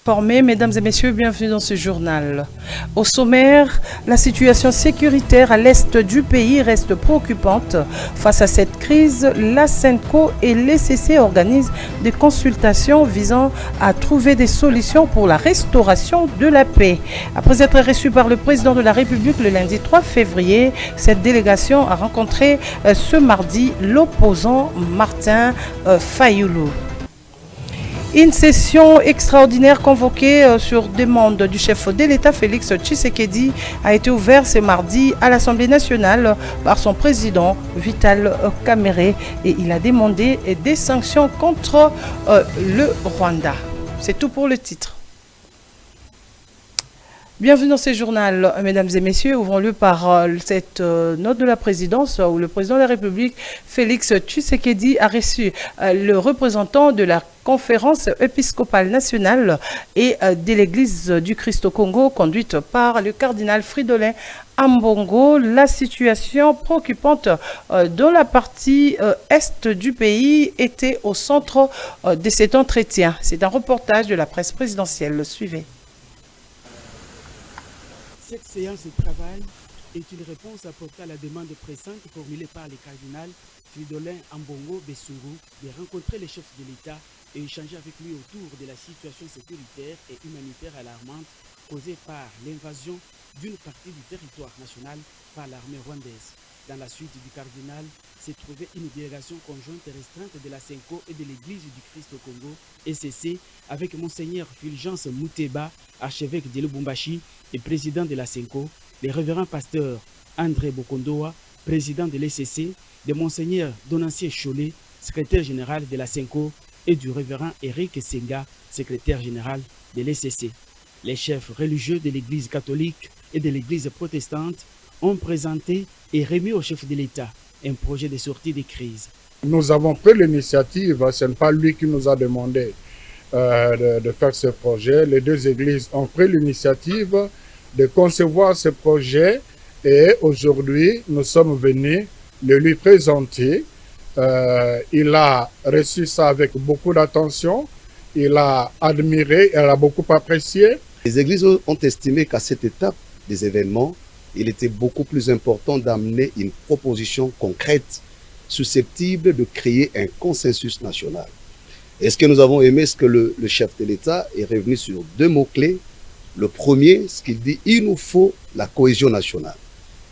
Formés, mesdames et messieurs, bienvenue dans ce journal. Au sommaire, la situation sécuritaire à l'est du pays reste préoccupante. Face à cette crise, la SENCO et l'ECC organisent des consultations visant à trouver des solutions pour la restauration de la paix. Après être reçue par le président de la République le lundi 3 février, cette délégation a rencontré ce mardi l'opposant Martin Fayulu. Une session extraordinaire convoquée sur demande du chef de l'État Félix Tshisekedi a été ouverte ce mardi à l'Assemblée nationale par son président Vital Kamerhe et il a demandé des sanctions contre le Rwanda. C'est tout pour le titre. Bienvenue dans ce journal, mesdames et messieurs. Ouvrons-le par cette note de la présidence où le président de la République, Félix Tshisekedi, a reçu le représentant de la conférence épiscopale nationale et de l'Église du Christ au Congo, conduite par le cardinal Fridolin Ambongo. La situation préoccupante dans la partie est du pays était au centre de cet entretien. C'est un reportage de la presse présidentielle. Suivez. Cette séance de travail est une réponse apportée à la demande pressante formulée par le cardinal Fridolin Ambongo Besungu de rencontrer le chef de l'État et échanger avec lui autour de la situation sécuritaire et humanitaire alarmante causée par l'invasion d'une partie du territoire national par l'armée rwandaise. Dans la suite du cardinal s'est trouvée une délégation conjointe et restreinte de la SENCO et de l'Église du Christ au Congo, ECC, avec Monseigneur Fulgence Mouteba, archevêque de Lubumbashi et président de la SENCO, le révérend pasteur André Bokondoa, président de l'ECC, de Monseigneur Donancier Cholet, secrétaire général de la SENCO, et du révérend Eric Senga, secrétaire général de l'ECC. Les chefs religieux de l'Église catholique et de l'Église protestante ont présenté et remis au chef de l'État un projet de sortie de crise. Nous avons pris l'initiative, ce n'est pas lui qui nous a demandé de faire ce projet. Les deux églises ont pris l'initiative de concevoir ce projet et aujourd'hui nous sommes venus le lui présenter. Il a reçu ça avec beaucoup d'attention, il a admiré, il a beaucoup apprécié. Les églises ont estimé qu'à cette étape des événements, il était beaucoup plus important d'amener une proposition concrète susceptible de créer un consensus national. Et ce que nous avons aimé, c'est que le chef de l'État est revenu sur deux mots-clés. Le premier, ce qu'il dit, il nous faut la cohésion nationale.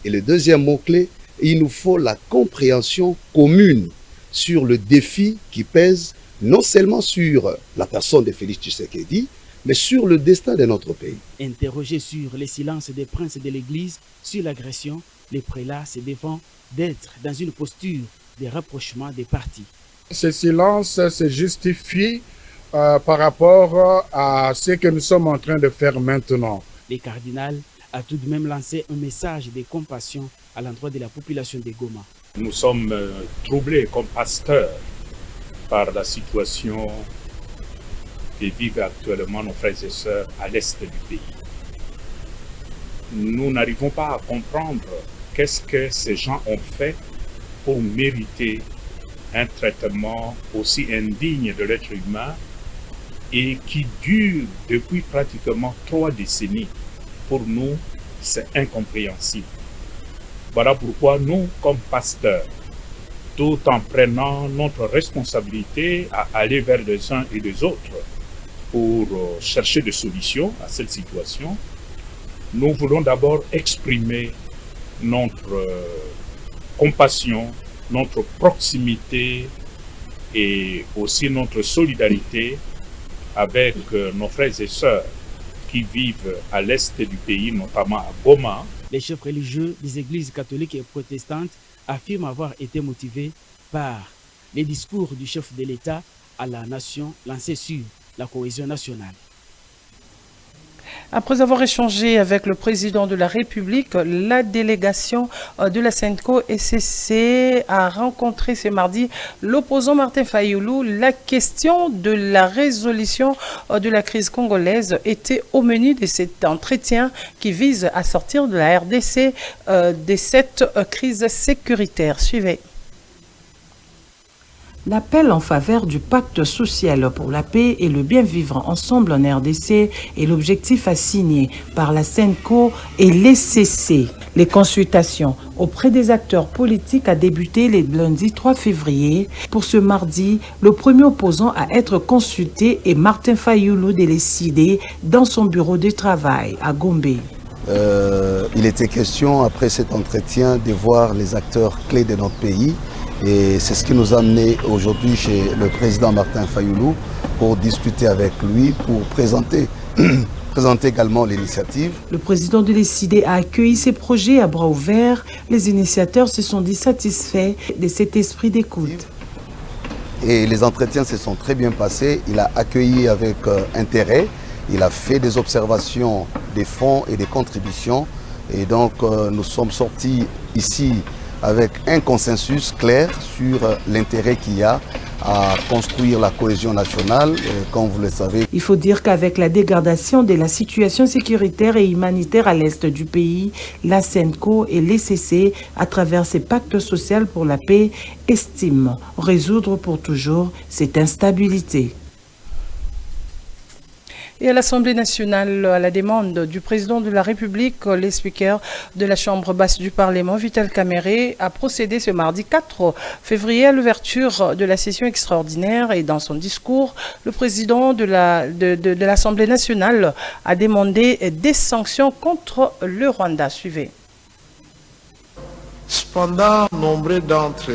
Et le deuxième mot-clé, il nous faut la compréhension commune sur le défi qui pèse non seulement sur la personne de Félix Tshisekedi, mais sur le destin de notre pays. Interrogé sur les silences des princes de l'Église, sur l'agression, les prélats se défendent d'être dans une posture de rapprochement des partis. Ce silence se justifie par rapport à ce que nous sommes en train de faire maintenant. Le cardinal a tout de même lancé un message de compassion à l'endroit de la population de Goma. Nous sommes troublés comme pasteurs par la situation que vivent actuellement nos frères et sœurs à l'est du pays. Nous n'arrivons pas à comprendre qu'est-ce que ces gens ont fait pour mériter un traitement aussi indigne de l'être humain et qui dure depuis pratiquement 3 décennies. Pour nous, c'est incompréhensible. Voilà pourquoi nous, comme pasteurs, tout en prenant notre responsabilité à aller vers les uns et les autres pour chercher des solutions à cette situation, nous voulons d'abord exprimer notre compassion, notre proximité et aussi notre solidarité avec nos frères et sœurs qui vivent à l'est du pays, notamment à Goma. Les chefs religieux des églises catholiques et protestantes affirment avoir été motivés par les discours du chef de l'État à la nation lancés sur la cohésion nationale. Après avoir échangé avec le président de la République, la délégation de la SENCO ECC a rencontré ce mardi l'opposant Martin Fayulu. La question de la résolution de la crise congolaise était au menu de cet entretien qui vise à sortir de la RDC de cette crise sécuritaire. Suivez. L'appel en faveur du pacte social pour la paix et le bien vivre ensemble en RDC est l'objectif assigné par la SENCO et l'ECC. Les consultations auprès des acteurs politiques a débuté le lundi 3 février. Pour ce mardi, le premier opposant à être consulté est Martin Fayoulou de l'ECD dans son bureau de travail à Gombe. Il était question, après cet entretien, de voir les acteurs clés de notre pays. Et c'est ce qui nous a amené aujourd'hui chez le président Martin Fayoulou pour discuter avec lui, pour présenter également l'initiative. Le président de l'ECD a accueilli ces projets à bras ouverts. Les initiateurs se sont dit satisfaits de cet esprit d'écoute. Et les entretiens se sont très bien passés. Il a accueilli avec intérêt. Il a fait des observations des fonds et des contributions. Et donc nous sommes sortis ici avec un consensus clair sur l'intérêt qu'il y a à construire la cohésion nationale, comme vous le savez. Il faut dire qu'avec la dégradation de la situation sécuritaire et humanitaire à l'est du pays, la SENCO et l'ECC, à travers ces pactes sociaux pour la paix, estiment résoudre pour toujours cette instabilité. Et à l'Assemblée nationale, à la demande du président de la République, le speaker de la Chambre basse du Parlement, Vital Kamerhe, a procédé ce mardi 4 février à l'ouverture de la session extraordinaire. Et dans son discours, le président de l'Assemblée nationale a demandé des sanctions contre le Rwanda. Suivez. Cependant, nombreux d'entre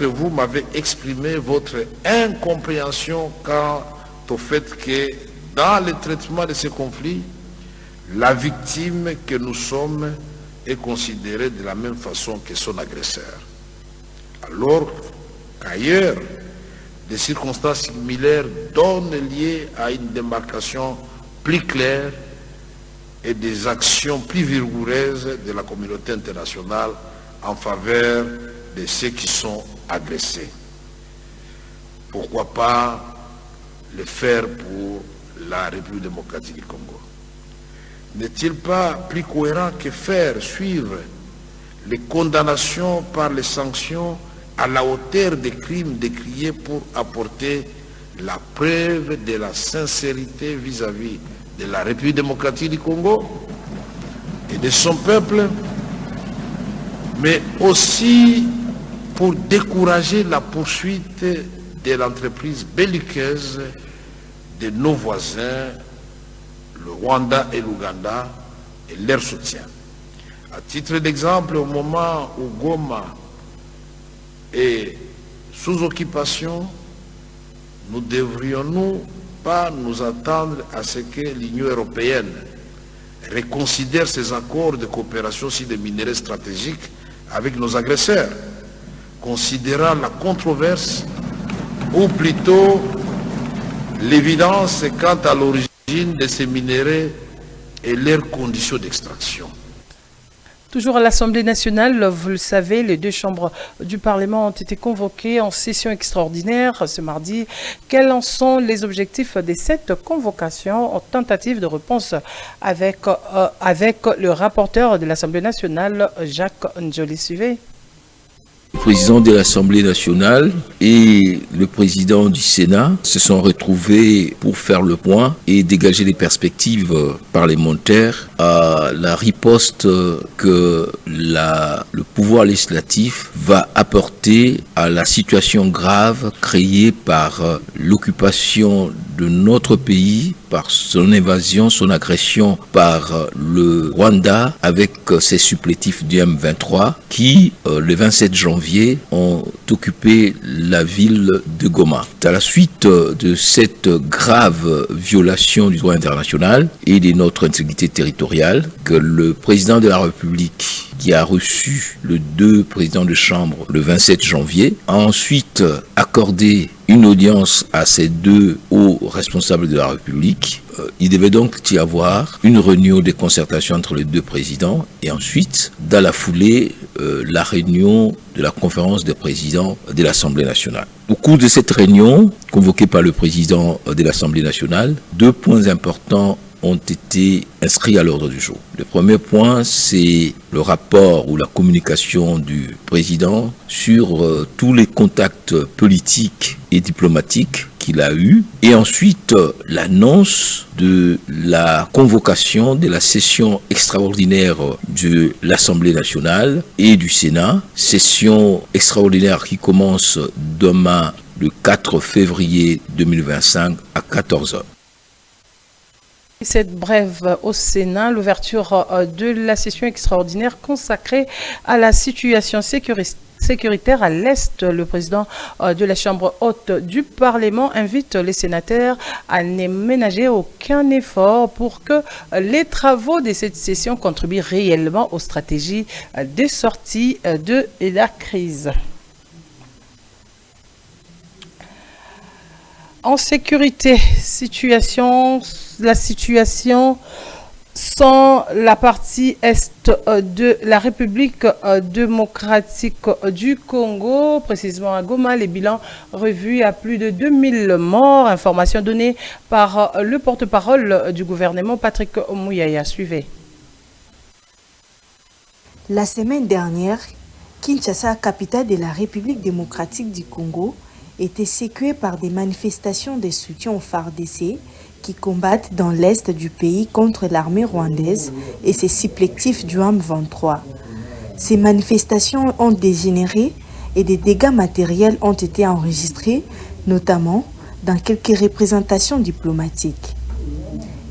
vous m'avez exprimé votre incompréhension quant au fait que dans le traitement de ces conflits, la victime que nous sommes est considérée de la même façon que son agresseur. Alors qu'ailleurs, des circonstances similaires donnent lieu à une démarcation plus claire et des actions plus vigoureuses de la communauté internationale en faveur de ceux qui sont agressés. Pourquoi pas le faire pour la République démocratique du Congo? N'est-il pas plus cohérent que faire suivre les condamnations par les sanctions à la hauteur des crimes décriés pour apporter la preuve de la sincérité vis-à-vis de la République démocratique du Congo et de son peuple, mais aussi pour décourager la poursuite de l'entreprise belliqueuse de nos voisins, le Rwanda et l'Ouganda, et leur soutien. À titre d'exemple, au moment où Goma est sous occupation, nous devrions-nous pas nous attendre à ce que l'Union européenne reconsidère ses accords de coopération sur des minerais stratégiques avec nos agresseurs, considérant la controverse ou plutôt l'évidence quant à l'origine de ces minéraux et leurs conditions d'extraction. Toujours à l'Assemblée nationale, vous le savez, les deux chambres du Parlement ont été convoquées en session extraordinaire ce mardi. Quels en sont les objectifs de cette convocation en tentative de réponse avec le rapporteur de l'Assemblée nationale, Jacques Njoli-Suvé? Le président de l'Assemblée nationale et le président du Sénat se sont retrouvés pour faire le point et dégager des perspectives parlementaires à la riposte que le pouvoir législatif va apporter à la situation grave créée par l'occupation de notre pays, par son invasion, son agression par le Rwanda avec ses supplétifs du M23 qui, le 27 janvier, ont occupé la ville de Goma. À la suite de cette grave violation du droit international et de notre intégrité territoriale, que le président de la République, qui a reçu les deux présidents de chambre le 27 janvier, a ensuite accordé une audience à ces deux hauts responsables de la République. Il devait donc y avoir une réunion de concertation entre les deux présidents et ensuite, dans la foulée, la réunion de la conférence des présidents de l'Assemblée nationale. Au cours de cette réunion, convoquée par le président de l'Assemblée nationale, deux points importants ont été inscrits à l'ordre du jour. Le premier point, c'est le rapport ou la communication du président sur tous les contacts politiques et diplomatiques qu'il a eu, et ensuite l'annonce de la convocation de la session extraordinaire de l'Assemblée nationale et du Sénat, session extraordinaire qui commence demain le 4 février 2025 à 14h. Cette brève au Sénat, l'ouverture de la session extraordinaire consacrée à la situation sécuritaire à l'Est. Le président de la Chambre haute du Parlement invite les sénateurs à ne ménager aucun effort pour que les travaux de cette session contribuent réellement aux stratégies de sortie de la crise. En sécurité, la situation sans la partie est de la République démocratique du Congo, précisément à Goma, les bilans revus à plus de 2000 morts. Information donnée par le porte-parole du gouvernement, Patrick Mouyaya. Suivez. La semaine dernière, Kinshasa, capitale de la République démocratique du Congo, était secouée par des manifestations de soutien aux FARDC qui combattent dans l'est du pays contre l'armée rwandaise et ses supplétifs du M23. Ces manifestations ont dégénéré et des dégâts matériels ont été enregistrés, notamment dans quelques représentations diplomatiques.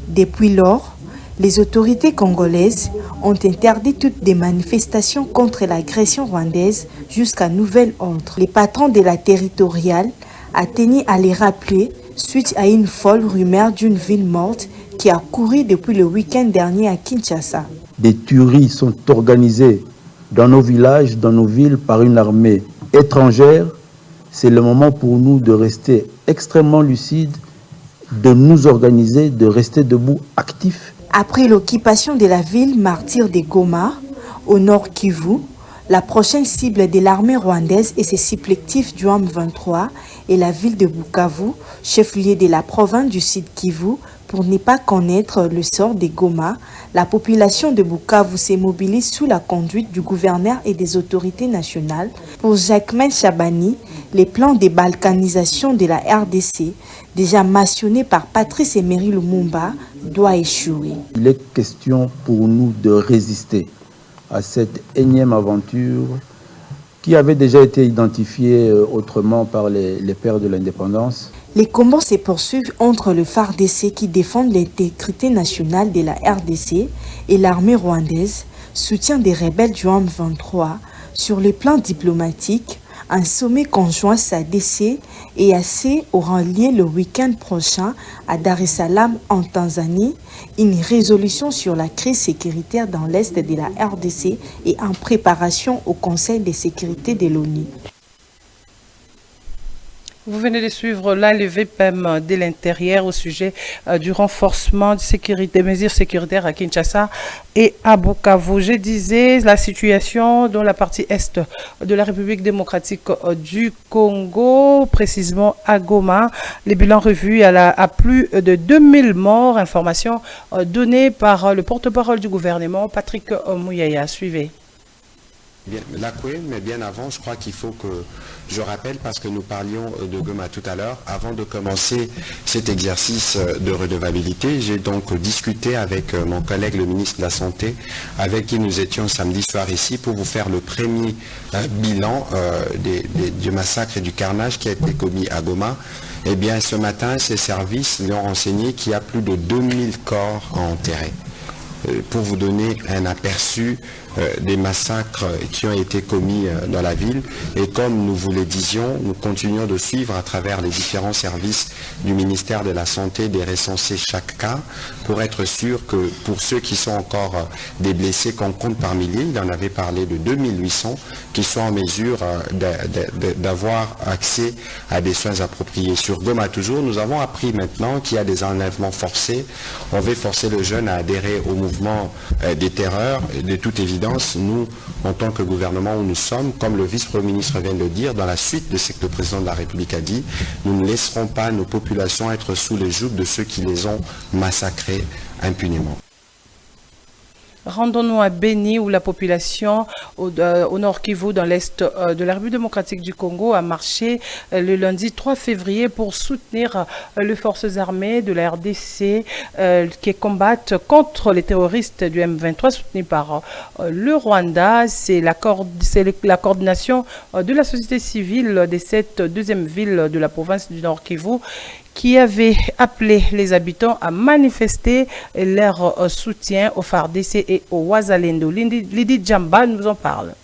Depuis lors, les autorités congolaises ont interdit toutes les manifestations contre l'agression rwandaise jusqu'à nouvel ordre. Les patrons de la territoriale a tenu à les rappeler suite à une folle rumeur d'une ville morte qui a couru depuis le week-end dernier à Kinshasa. Des tueries sont organisées dans nos villages, dans nos villes par une armée étrangère. C'est le moment pour nous de rester extrêmement lucides, de nous organiser, de rester debout, actifs. Après l'occupation de la ville martyre de Goma, au nord Kivu, la prochaine cible de l'armée rwandaise et ses supplétifs du M23 est la ville de Bukavu, chef-lieu de la province du Sud Kivu. Pour ne pas connaître le sort de Goma, la population de Bukavu se mobilise sous la conduite du gouverneur et des autorités nationales. Pour Jacquemain Chabani, les plans de balkanisation de la RDC, déjà mentionnés par Patrice Emery Lumumba, doit échouer. Il est question pour nous de résister à cette énième aventure qui avait déjà été identifiée autrement par les pères de l'indépendance. Les combats se poursuivent entre le FARDC qui défend l'intégrité nationale de la RDC et l'armée rwandaise, soutien des rebelles du M23. Sur le plan diplomatique, un sommet conjoint SADC et AC aura lieu le week-end prochain à Dar es Salaam en Tanzanie. Une résolution sur la crise sécuritaire dans l'Est de la RDC est en préparation au Conseil de sécurité de l'ONU. Vous venez de suivre là le VPM de l'intérieur au sujet du renforcement des mesures sécuritaires à Kinshasa et à Bukavu. Je disais la situation dans la partie est de la République démocratique du Congo, précisément à Goma. Les bilans revus à plus de 2000 morts. Information donnée par le porte-parole du gouvernement, Patrick Mouyaya. Suivez. Bien, mais bien avant, je crois qu'il faut que je rappelle, parce que nous parlions de Goma tout à l'heure, avant de commencer cet exercice de redevabilité, j'ai donc discuté avec mon collègue le ministre de la Santé, avec qui nous étions samedi soir ici, pour vous faire le premier bilan du massacre et du carnage qui a été commis à Goma. Eh bien, ce matin, ces services lui ont renseigné qu'il y a plus de 2000 corps à enterrer. Pour vous donner un aperçu des massacres qui ont été commis dans la ville. Et comme nous vous le disions, nous continuons de suivre à travers les différents services du ministère de la Santé, de recenser chaque cas pour être sûr que pour ceux qui sont encore des blessés qu'on compte par milliers, il en avait parlé de 2800, qui sont en mesure d'avoir accès à des soins appropriés. Sur Goma toujours, nous avons appris maintenant qu'il y a des enlèvements forcés. On veut forcer le jeune à adhérer au mouvement des terreurs. De toute évidence, évidence, nous, en tant que gouvernement où nous sommes, comme le vice-premier ministre vient de le dire, dans la suite de ce que le président de la République a dit, nous ne laisserons pas nos populations être sous les jougs de ceux qui les ont massacrés impunément. Rendons-nous à Beni où la population au nord Kivu, dans l'est de la République démocratique du Congo, a marché le lundi 3 février pour soutenir les forces armées de la RDC qui combattent contre les terroristes du M23 soutenus par le Rwanda. C'est la coordination de la société civile des 7 deuxièmes villes de la province du nord Kivu qui avait appelé les habitants à manifester leur soutien au FARDC et au Wazalendo. Lydie Djamba nous en parle.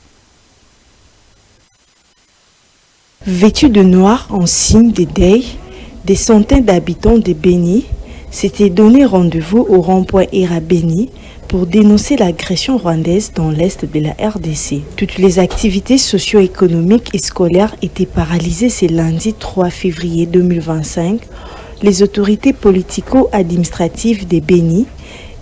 Vêtus de noir en signe de deuil, des centaines d'habitants de Beni s'étaient donné rendez-vous au rond-point Era Beni pour dénoncer l'agression rwandaise dans l'est de la RDC. Toutes les activités socio-économiques et scolaires étaient paralysées ce lundi 3 février 2025. Les autorités politico-administratives de Beni,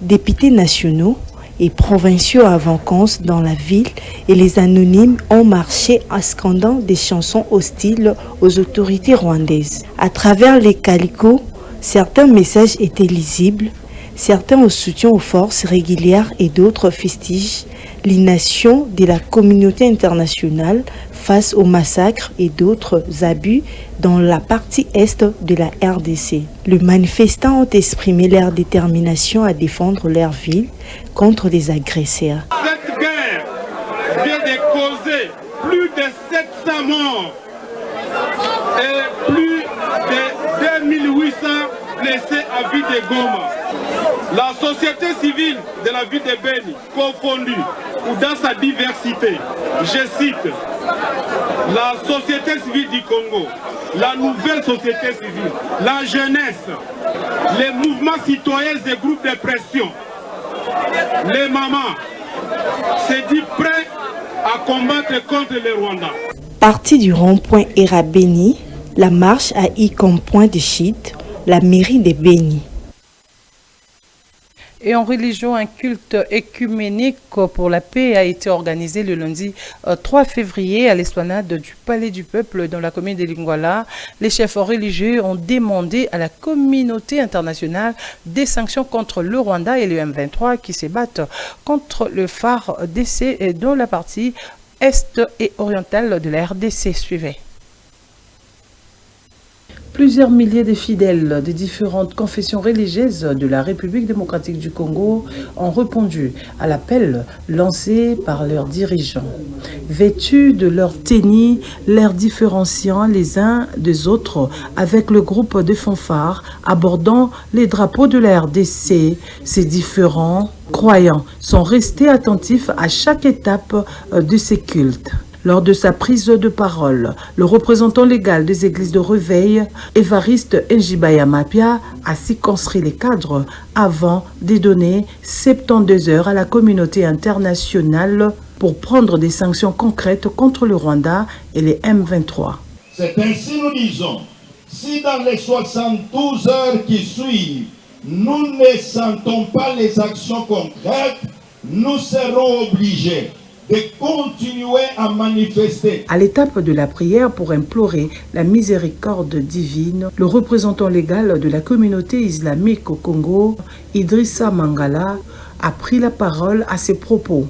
députés nationaux et provinciaux à vacances dans la ville et les anonymes ont marché en scandant des chansons hostiles aux autorités rwandaises. À travers les calicots, certains messages étaient lisibles, certains au soutien aux forces régulières et d'autres fustigent l'inaction de la communauté internationale face aux massacres et d'autres abus dans la partie est de la RDC. Les manifestants ont exprimé leur détermination à défendre leur ville contre les agresseurs. Cette guerre vient de causer plus de 700 morts et plus de 2800 blessés à vie de Goma. La société civile de la ville de Beni, confondue ou dans sa diversité, je cite, la société civile du Congo, la nouvelle société civile, la jeunesse, les mouvements citoyens et groupes de pression, les mamans, se dit prêts à combattre contre les Rwandais. Partie du rond-point Era Beni, la marche a eu comme point de chute la mairie de Beni. Et en religion, un culte écuménique pour la paix a été organisé le lundi 3 février à l'esplanade du Palais du Peuple dans la commune de Lingwala. Les chefs religieux ont demandé à la communauté internationale des sanctions contre le Rwanda et le M23 qui se battent contre le FARDC dans la partie est et orientale de la RDC. Suivez. Plusieurs milliers de fidèles des différentes confessions religieuses de la République démocratique du Congo ont répondu à l'appel lancé par leurs dirigeants. Vêtus de leurs tennis, l'air différenciant les uns des autres avec le groupe de fanfares abordant les drapeaux de la RDC, ces différents croyants sont restés attentifs à chaque étape de ces cultes. Lors de sa prise de parole, le représentant légal des églises de Réveil, Évariste Njibaya Mapia, a circonscrit les cadres avant de donner 72 heures à la communauté internationale pour prendre des sanctions concrètes contre le Rwanda et les M23. C'est ainsi nous disons, si dans les 72 heures qui suivent, nous ne sentons pas les actions concrètes, nous serons obligés de continuer à manifester. À l'étape de la prière pour implorer la miséricorde divine, le représentant légal de la communauté islamique au Congo, Idrissa Mangala, a pris la parole à ses propos.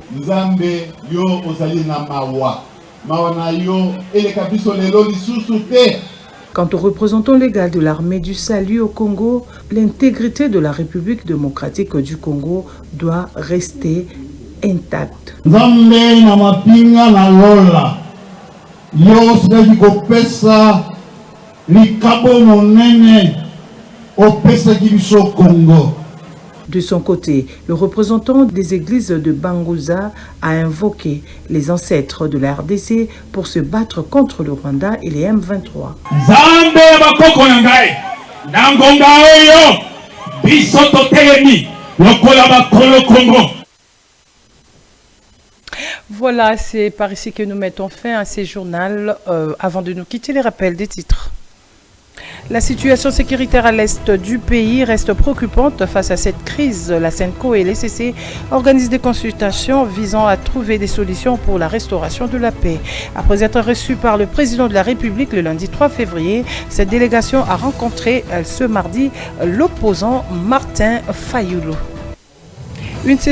Quant au représentant légal de l'armée du salut au Congo, l'intégrité de la République démocratique du Congo doit rester intacte. De son côté, le représentant des églises de Bangouza a invoqué les ancêtres de la RDC pour se battre contre le Rwanda et les M23. Voilà, c'est par ici que nous mettons fin à ces journaux. Avant de nous quitter, les rappels des titres. La situation sécuritaire à l'est du pays reste préoccupante. Face à cette crise, la SENCO et l'ECC organisent des consultations visant à trouver des solutions pour la restauration de la paix. Après être reçue par le président de la République le lundi 3 février, cette délégation a rencontré ce mardi l'opposant Martin Fayulu.